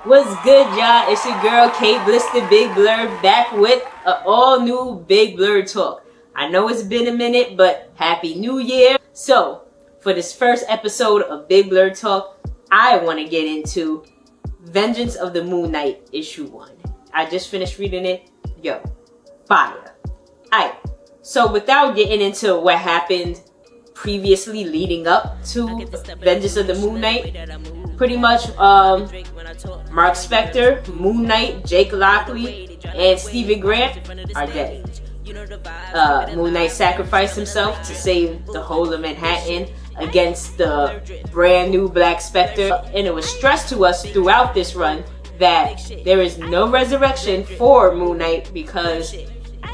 What's good, y'all? It's your girl Kate Blister Big Blerd back with an all new Big Blerd talk. I know it's been a minute, but Happy New Year. So, for this first episode of Big Blerd talk, I want to get into Vengeance of the MoonKnight issue 1. I just finished reading it. Yo, fire. Alright, so without getting into what happened previously leading up to Vengeance of the MoonKnight, pretty much Marc Spector, MoonKnight, Jake Lockley, and Stephen Grant are dead. MoonKnight sacrificed himself to save the whole of Manhattan against the brand new Black Spectre, and it was stressed to us throughout this run that there is no resurrection for MoonKnight because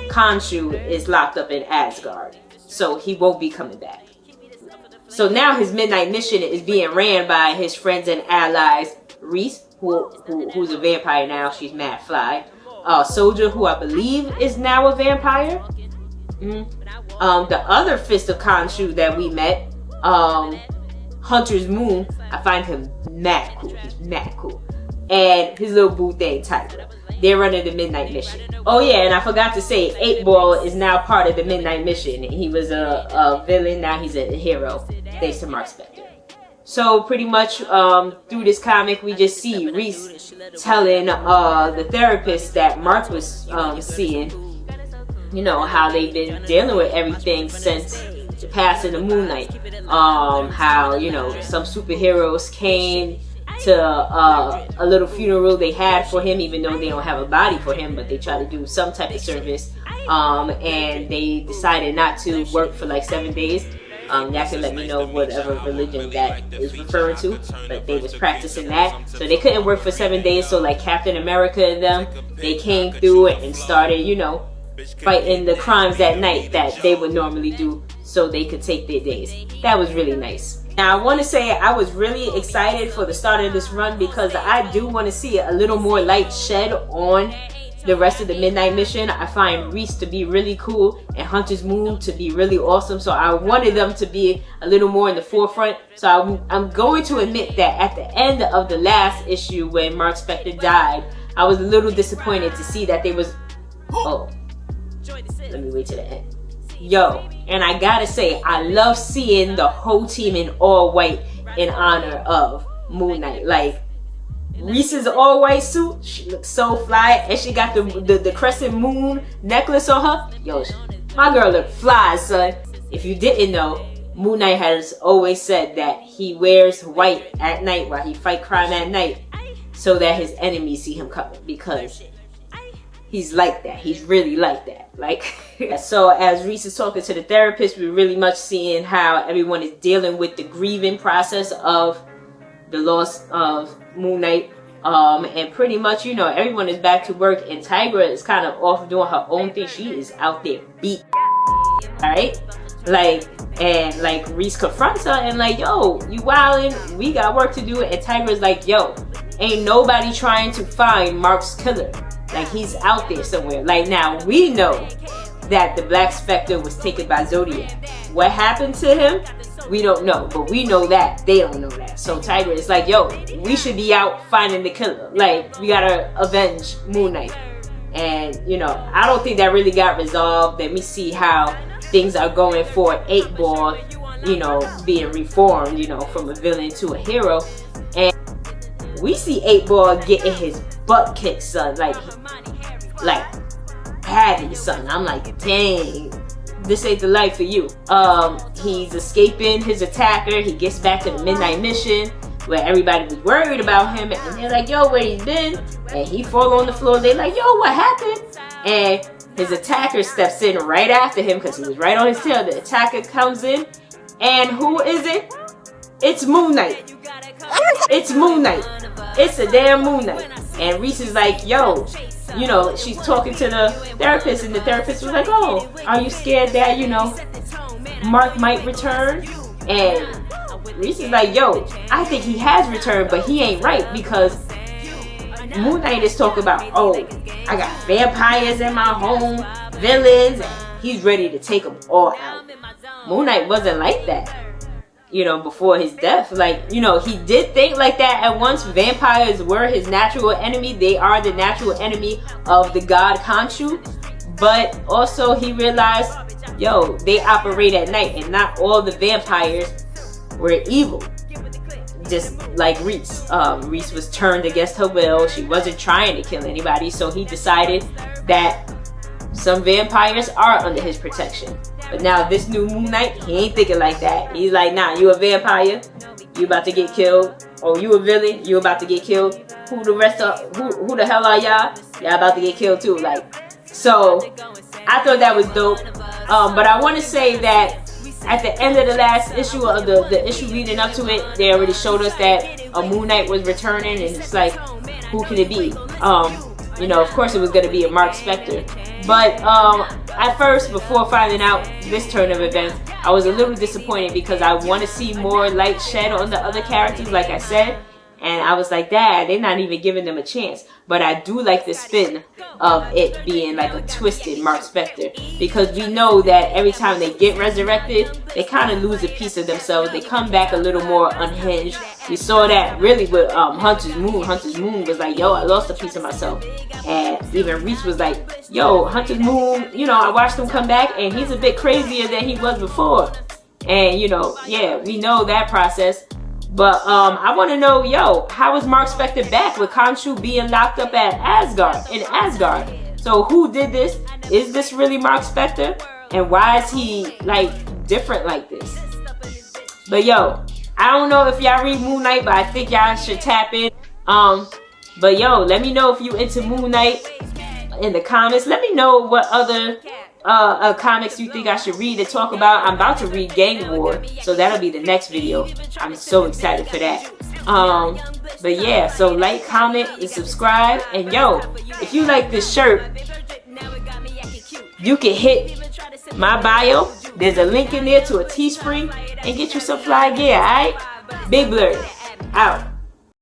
Khonshu is locked up in Asgard, so he won't be coming back. So now his midnight mission is being ran by his friends and allies, Reese, who's a vampire now, she's Mad Fly, Soldier, who I believe is now a vampire, the other Fist of Khonshu that we met, Hunter's Moon, I find him mad cool, he's mad cool, and his little boo thing, Tiger. They're running the Midnight Mission. Oh yeah, and I forgot to say, 8-Ball is now part of the Midnight Mission. He was a villain, now he's a hero, thanks to Marc Spector. So pretty much through this comic, we just see Reese telling the therapist that Marc was seeing, you know, how they've been dealing with everything since the passing of MoonKnight. How, you know, some superheroes came to a little funeral they had for him, even though they don't have a body for him, but they try to do some type of service, and they decided not to work for like 7 days. Y'all can let me know whatever religion that is referring to, but they was practicing that, so they couldn't work for 7 days. So like Captain America and them, they came through and started, you know, fighting the crimes at night that they would normally do so they could take their days. That was really nice. Now I want to say I was really excited for the start of this run because I do want to see a little more light shed on the rest of the Midnight Mission. I find Reese to be really cool and Hunter's Moon to be really awesome, so I wanted them to be a little more in the forefront. So I'm going to admit that at the end of the last issue when Marc Spector died, I was a little disappointed to see that they was... Oh, let me wait till the end. Yo, and I gotta say, I love seeing the whole team in all white in honor of MoonKnight. Like, Reese's all white suit, she looks so fly, and she got the crescent moon necklace on her. Yo, my girl look fly, son. If you didn't know, MoonKnight has always said that he wears white at night while he fight crime at night so that his enemies see him coming, because he's like that. He's really like that. Like, so as Reese is talking to the therapist, we're really much seeing how everyone is dealing with the grieving process of the loss of MoonKnight. And pretty much, you know, everyone is back to work, and Tigra is kind of off doing her own thing. She is out there beat. Alright? Like, and like Reese confronts her and like, yo, you wildin', we got work to do. And Tigra's like, yo, ain't nobody trying to find Marc's killer. Like, he's out there somewhere. Like, now we know that the Black Spectre was taken by Zodiac. What happened to him, we don't know, but we know that they don't know that. So Tigra is like, yo, we should be out finding the killer. Like, we gotta avenge MoonKnight. And, you know, I don't think that really got resolved. Let me see how things are going for 8-Ball, you know, being reformed, you know, from a villain to a hero. And we see 8-Ball getting his butt kicked, son. Like Patty, son. I'm like, dang, this ain't the life for you. He's escaping his attacker. He gets back to the Midnight Mission where everybody was worried about him, and they're like, yo, where he been? And he fall on the floor. They're like, yo, what happened? And his attacker steps in right after him because he was right on his tail. The attacker comes in, and who is it? It's MoonKnight. It's MoonKnight. It's a damn MoonKnight. And Reese is like, yo, you know, she's talking to the therapist, and the therapist was like, oh, are you scared that, you know, Marc might return? And Reese is like, yo, I think he has returned, but he ain't right, because MoonKnight is talking about, oh, I got vampires in my home, villains, and he's ready to take them all out. MoonKnight wasn't like that. you know, before his death. Like, you know, he did think like that at once. Vampires were his natural enemy. They are the natural enemy of the god Khonshu. But also he realized, yo, they operate at night, and not all the vampires were evil. Just like Reese. Reese was turned against her will. She wasn't trying to kill anybody, so he decided that some vampires are under his protection. But now this new Moon Knight, he ain't thinking like that. He's like, nah, you a vampire, you about to get killed. Oh, you a villain, you about to get killed. Who the hell are y'all? Y'all about to get killed too. Like, so I thought that was dope. But I want to say that at the end of the last issue, of the issue leading up to it, they already showed us that a Moon Knight was returning, and it's like, who can it be? You know, of course it was going to be a Marc Spector. But at first, before finding out this turn of events, I was a little disappointed because I want to see more light shed on the other characters, like I said. And I was like, Dad, they're not even giving them a chance. But I do like the spin of it being like a twisted Marc Spector, because we know that every time they get resurrected, they kind of lose a piece of themselves. They come back a little more unhinged. We saw that really with Hunter's Moon. Hunter's Moon was like, yo, I lost a piece of myself. And even Reese was like, yo, Hunter's Moon, you know, I watched him come back and he's a bit crazier than he was before. And, you know, yeah, we know that process. But I want to know, yo, how is Marc Spector back with Khonshu being locked up at Asgard? So who did this? Is this really Marc Spector? And why is he like different like this? But yo, I don't know if y'all read Moon Knight, but I think y'all should tap in. But yo, let me know if you into Moon Knight in the comments. Let me know what other comics you think I should read to talk about. I'm about to read Gang War, so that'll be the next video. I'm so excited for that. But yeah, so like, comment, and subscribe. And yo, if you like this shirt, you can hit my bio. There's a link in there to a Teespring and get you some fly gear, alright? Big Blerd, out.